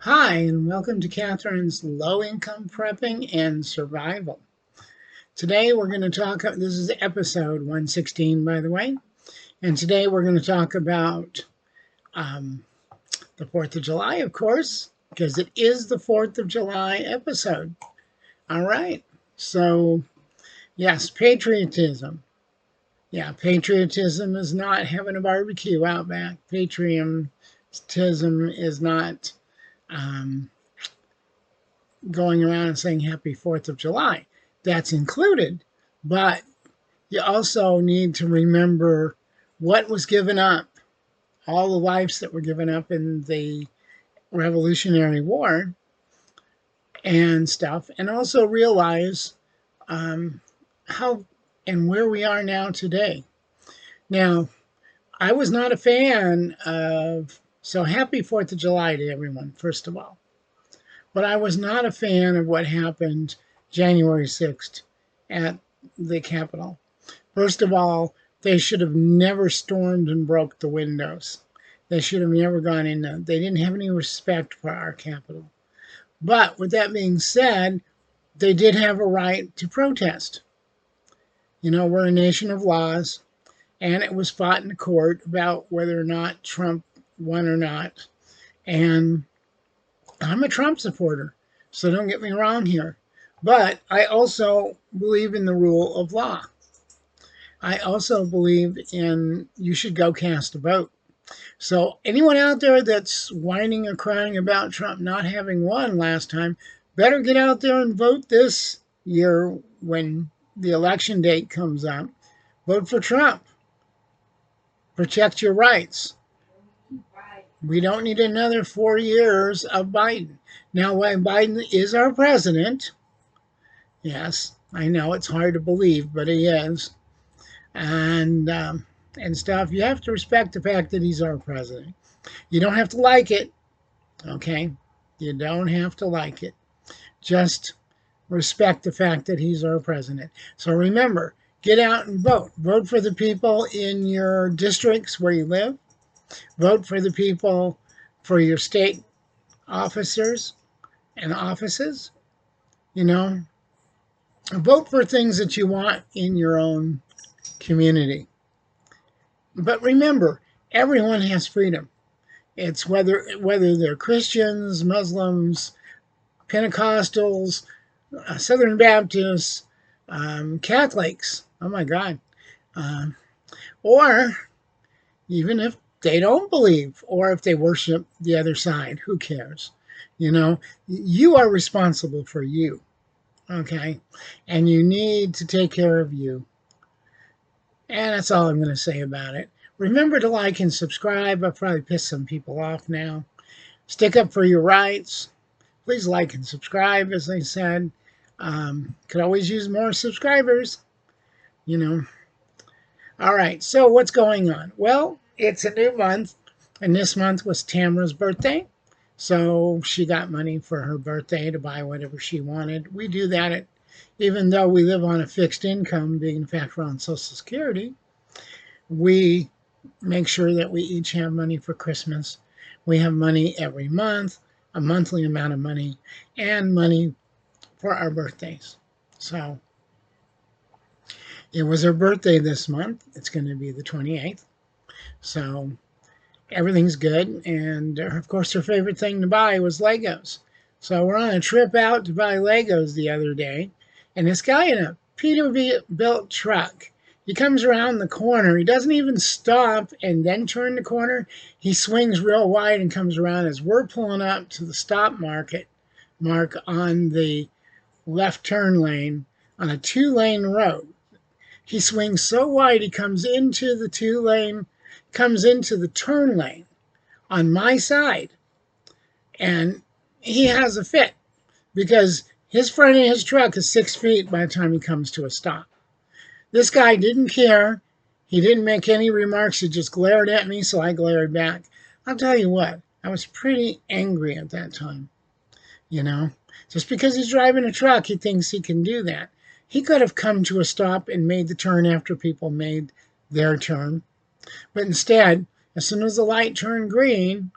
Hi, and welcome to Catherine's Low Income Prepping and Survival. Today we're going to talk, this is episode 116, by the way, and today we're going to talk about the 4th of July, of course, because it is the 4th of July episode. All right, so yes, patriotism. Yeah, patriotism is not having a barbecue out back. Patriotism is not going around and saying Happy 4th of July. That's included. But you also need to remember what was given up, all the lives that were given up in the Revolutionary War and stuff, and also realize how and where we are now today. Now, I was not a fan of, so happy 4th of July to everyone, first of all. But I was not a fan of what happened January 6th at the Capitol. First of all, they should have never stormed and broke the windows. They should have never gone in there. They didn't have any respect for our Capitol. But with that being said, they did have a right to protest. You know, we're a nation of laws, and it was fought in court about whether or not Trump won or not. And I'm a Trump supporter, so don't get me wrong here. But I also believe in the rule of law. I also believe in you should go cast a vote. So anyone out there that's whining or crying about Trump not having won last time, better get out there and vote this year when the election date comes up. Vote for Trump. Protect your rights. We don't need another 4 years of Biden. Now, while Biden is our president, yes, I know it's hard to believe, but he is, and stuff, you have to respect the fact that he's our president. You don't have to like it, okay? You don't have to like it. Just respect the fact that he's our president. So remember, get out and vote. Vote for the people in your districts where you live. Vote for the people for your state officers and offices. You know, vote for things that you want in your own community. But remember, everyone has freedom. It's whether they're Christians, Muslims, Pentecostals, Southern Baptists, Catholics. Oh my God. Or even if they don't believe, or if they worship the other side, who cares? You know, you are responsible for you, okay? And you need to take care of you. And that's all I'm going to say about it. Remember to like and subscribe. I've probably pissed some people off now. Stick up for your rights. Please like and subscribe, as I said. Could always use more subscribers, you know. All right, so what's going on? Well, it's a new month, and this month was Tamara's birthday. So she got money for her birthday to buy whatever she wanted. We do that even though we live on a fixed income, being in fact we're on Social Security. We make sure that we each have money for Christmas. We have money every month, a monthly amount of money, and money for our birthdays. So it was her birthday this month. It's going to be the 28th. So everything's good. And of course, her favorite thing to buy was Legos. So we're on a trip out to buy Legos the other day. And this guy in a Peterbilt truck, he comes around the corner. He doesn't even stop and then turn the corner. He swings real wide and comes around as we're pulling up to the stop mark on the left turn lane on a 2-lane road. He swings so wide he comes into the turn lane on my side. And he has a fit because his front of his truck is 6 feet by the time he comes to a stop. This guy didn't care. He didn't make any remarks. He just glared at me, so I glared back. I'll tell you what, I was pretty angry at that time. You know, just because he's driving a truck, he thinks he can do that. He could have come to a stop and made the turn after people made their turn. But instead, as soon as the light turned green,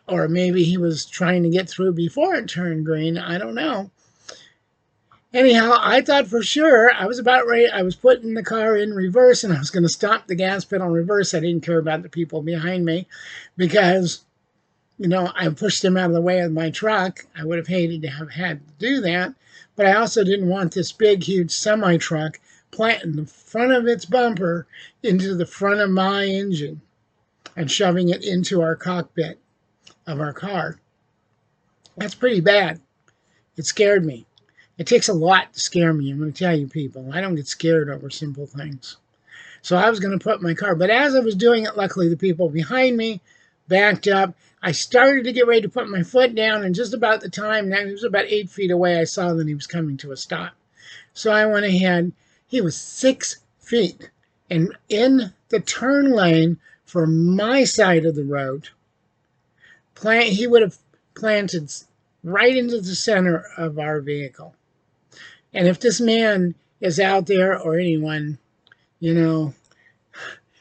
Or maybe he was trying to get through before it turned green. I don't know. Anyhow, I thought for sure I was about ready. I was putting the car in reverse and I was going to stop the gas pedal in reverse. I didn't care about the people behind me because, I pushed them out of the way of my truck. I would have hated to have had to do that. But I also didn't want this big, huge semi truck planting the front of its bumper into the front of my engine and shoving it into our cockpit of our car. That's pretty bad. It scared me. It takes a lot to scare me. I'm going to tell you, people. I don't get scared over simple things. So I was going to put my car, but as I was doing it, luckily the people behind me backed up. I started to get ready to put my foot down, and just about the time, now he was about 8 feet away, I saw that he was coming to a stop. So I went ahead. He was 6 feet, and in the turn lane for my side of the road, he would have planted right into the center of our vehicle. And if this man is out there, or anyone,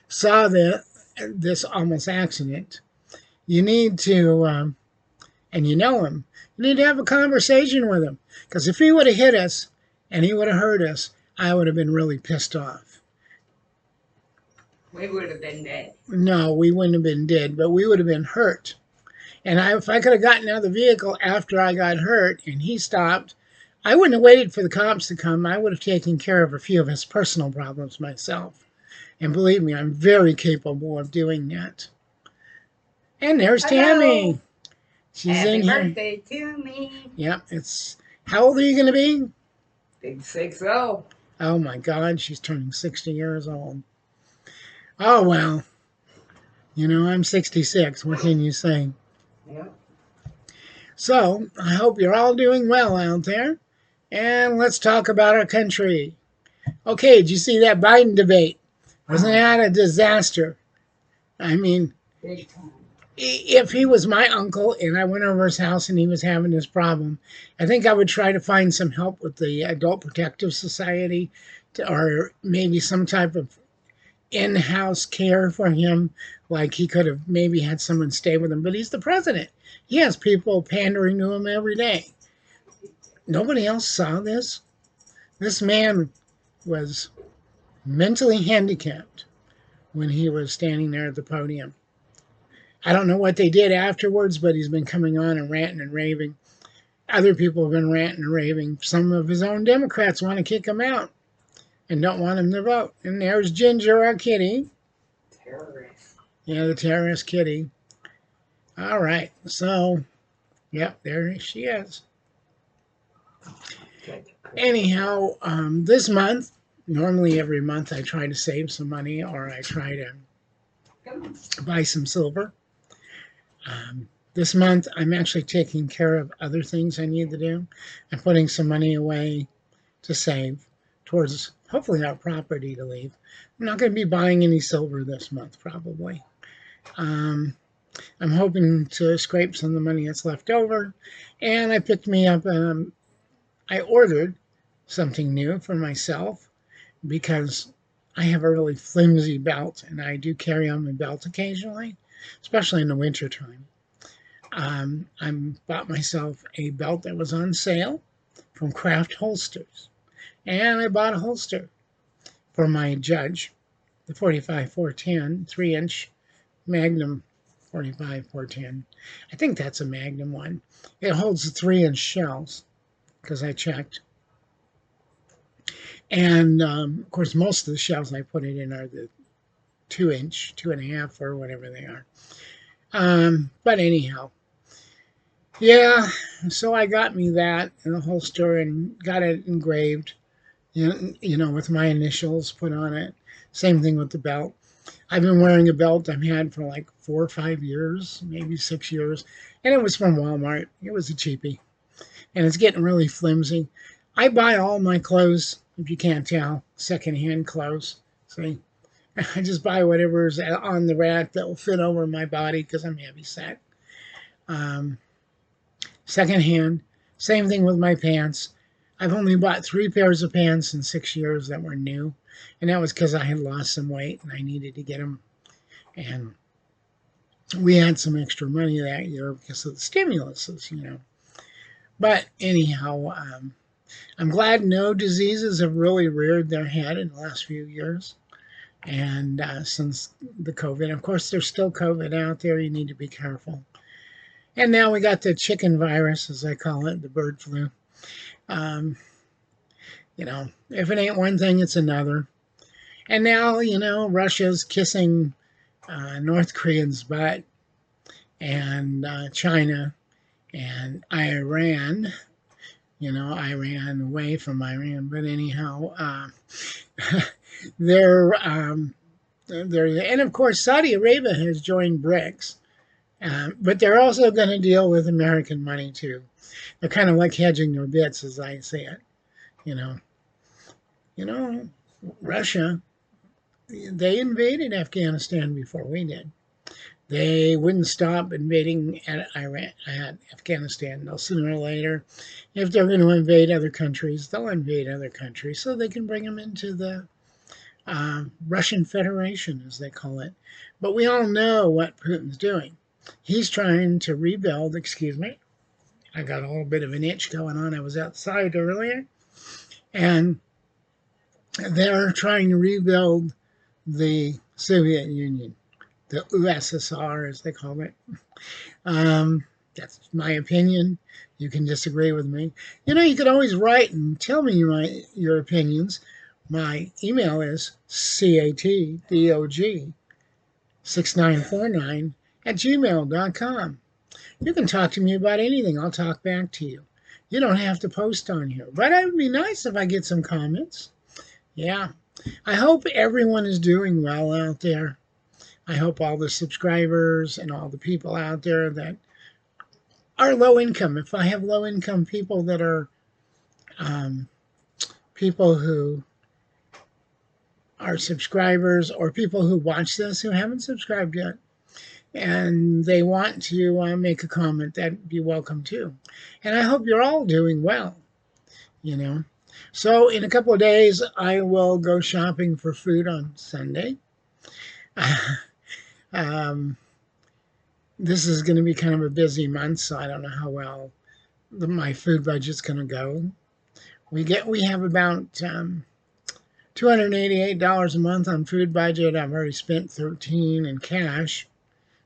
saw this almost accident, you need to, and you know him, you need to have a conversation with him. Because if he would have hit us and he would have hurt us, I would have been really pissed off. We would have been dead. No, we wouldn't have been dead, but we would have been hurt. And if I could have gotten out of the vehicle after I got hurt and he stopped, I wouldn't have waited for the cops to come. I would have taken care of a few of his personal problems myself. And believe me, I'm very capable of doing that. And there's Tammy. She's Happy in here. Happy birthday to me. Yep, how old are you going to be? Big 6-0. Oh my God, she's turning 60 years old. Oh, well, I'm 66. What can you say? Yep. So, I hope you're all doing well out there. And let's talk about our country. Okay, did you see that Biden debate? Wasn't that a disaster? I mean, big time. If he was my uncle and I went over his house and he was having this problem, I think I would try to find some help with the Adult Protective Society or maybe some type of in-house care for him. Like he could have maybe had someone stay with him, but he's the president. He has people pandering to him every day. Nobody else saw this. This man was mentally handicapped when he was standing there at the podium. I don't know what they did afterwards, but he's been coming on and ranting and raving. Other people have been ranting and raving. Some of his own Democrats want to kick him out and don't want him to vote. And there's Ginger, our kitty. Terrorist. Yeah, the terrorist kitty. All right. So, yep, there she is. Anyhow, this month, normally every month I try to save some money or I try to buy some silver. This month, I'm actually taking care of other things I need to do. I'm putting some money away to save towards hopefully our property to leave. I'm not going to be buying any silver this month, probably. I'm hoping to scrape some of the money that's left over. And I picked me up, I ordered something new for myself because I have a really flimsy belt and I do carry on my belt occasionally, especially in the wintertime. I bought myself a belt that was on sale from Craft Holsters. And I bought a holster for my Judge, the 45-410, 3-inch Magnum 45-410. I think that's a Magnum one. It holds the 3-inch shells, because I checked. And, of course, most of the shells I put it in are the 2-inch, 2.5, or whatever they are. But anyhow, yeah, so I got me that in a holster and got it engraved, with my initials put on it. Same thing with the belt. I've been wearing a belt I've had for like 4 or 5 years, maybe 6 years, and it was from Walmart. It was a cheapie, and it's getting really flimsy. I buy all my clothes, if you can't tell, secondhand clothes. See, I just buy whatever's on the rack that will fit over my body because I'm heavy set. Secondhand, same thing with my pants. I've only bought 3 pairs of pants in 6 years that were new, and that was because I had lost some weight and I needed to get them. And we had some extra money that year because of the stimuluses. But anyhow, I'm glad no diseases have really reared their head in the last few years. And since the COVID, of course, there's still COVID out there. You need to be careful. And now we got the chicken virus, as I call it, the bird flu. Um, if it ain't one thing, it's another. And now, Russia's kissing North Koreans' butt, and China and Iran. Iran away from Iran, but anyhow, they're and of course Saudi Arabia has joined BRICS, but they're also going to deal with American money too. They're kind of like hedging their bets, as I say it. You know, Russia, they invaded Afghanistan before we did. They wouldn't stop invading at Afghanistan. They'll sooner or later, if they're going to invade other countries, they'll invade other countries so they can bring them into the Russian Federation, as they call it. But we all know what Putin's doing. He's trying to rebuild, excuse me, I got a little bit of an itch going on. I was outside earlier. And they're trying to rebuild the Soviet Union, the USSR, as they call it. That's my opinion. You can disagree with me. You could always write and tell me your opinions. My email is catdog6949@gmail.com. You can talk to me about anything. I'll talk back to you. You don't have to post on here. But it would be nice if I get some comments. Yeah. I hope everyone is doing well out there. I hope all the subscribers and all the people out there that are low income, if I have low income people that are people who are subscribers or people who watch this who haven't subscribed yet and they want to make a comment, that'd be welcome too. And I hope you're all doing well. So in a couple of days, I will go shopping for food on Sunday. This is going to be kind of a busy month, so I don't know how well my food budget's going to go. We have about $288 a month on food budget. I've already spent $13 in cash.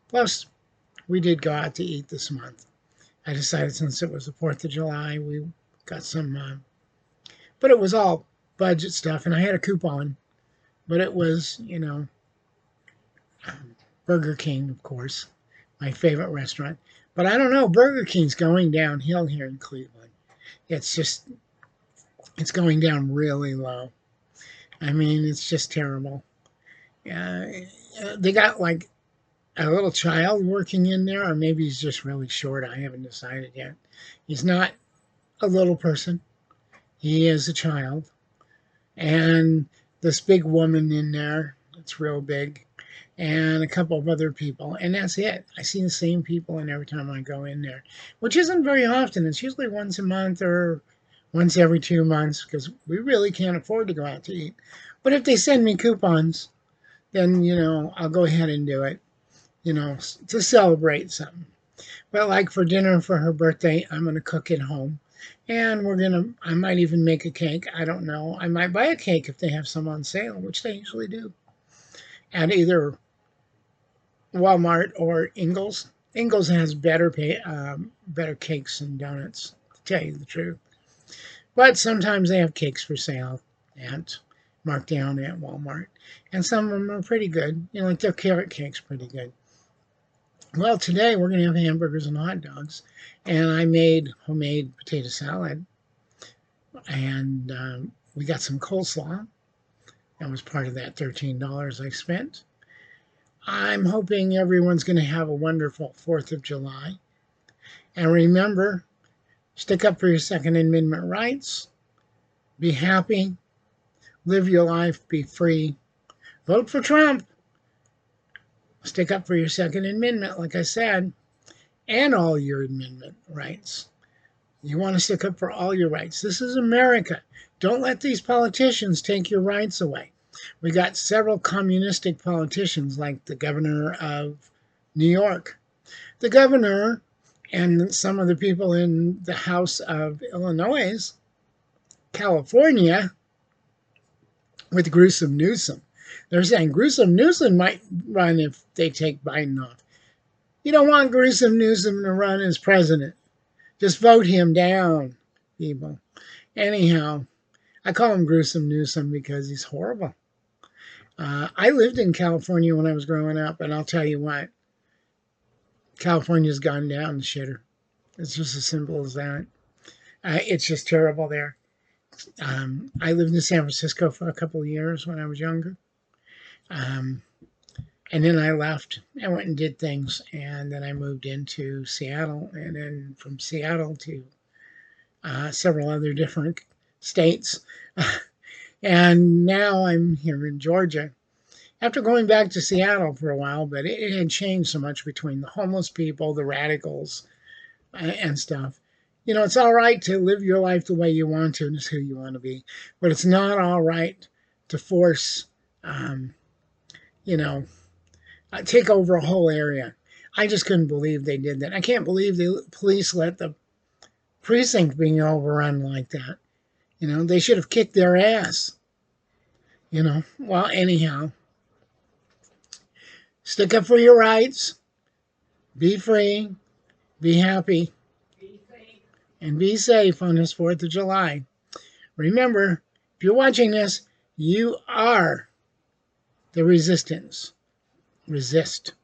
Plus, we did go out to eat this month. I decided since it was the 4th of July, we got some, but it was all budget stuff, and I had a coupon, but it was, Burger King, of course, my favorite restaurant. But I don't know, Burger King's going downhill here in Cleveland. It's going down really low. I mean, it's just terrible. They got like a little child working in there, or maybe he's just really short. I haven't decided yet. He's not a little person. He is a child. And this big woman in there, it's real big, and a couple of other people. And that's it. I see the same people and every time I go in there, which isn't very often. It's usually once a month or once every 2 months because we really can't afford to go out to eat. But if they send me coupons, then, I'll go ahead and do it, to celebrate something. But like for dinner for her birthday, I'm going to cook at home. And I might even make a cake. I don't know. I might buy a cake if they have some on sale, which they usually do. At either Walmart or Ingles. Ingles has better cakes and donuts, to tell you the truth. But sometimes they have cakes for sale at marked down at Walmart. And some of them are pretty good. Like their carrot cake's pretty good. Well, today we're going to have hamburgers and hot dogs. And I made homemade potato salad. And we got some coleslaw. That was part of that $13 I spent. I'm hoping everyone's going to have a wonderful 4th of July. And remember, stick up for your Second Amendment rights. Be happy. Live your life. Be free. Vote for Trump. Stick up for your Second Amendment, like I said, and all your amendment rights. You want to stick up for all your rights. This is America. Don't let these politicians take your rights away. We got several communistic politicians, like the governor of New York. The governor and some of the people in the House of Illinois, California, with Gruesome Newsom. They're saying Gruesome Newsom might run if they take Biden off. You don't want Gruesome Newsom to run as president. Just vote him down, people. Anyhow, I call him Gruesome Newsom because he's horrible. I lived in California when I was growing up, and I'll tell you what, California's gone down the shitter. It's just as simple as that. It's just terrible there. I lived in San Francisco for a couple of years when I was younger. And then I left. I went and did things. And then I moved into Seattle. And then from Seattle to several other different states. And now I'm here in Georgia. After going back to Seattle for a while, but it had changed so much between the homeless people, the radicals, and stuff. You know, it's all right to live your life the way you want to and it's who you want to be, but it's not all right to force, take over a whole area. I just couldn't believe they did that. I can't believe the police let the precinct being overrun like that. You know, they should have kicked their ass. Well, anyhow, stick up for your rights, be free, be happy, and be safe on this 4th of July. Remember, if you're watching this, you are the resistance. Resist.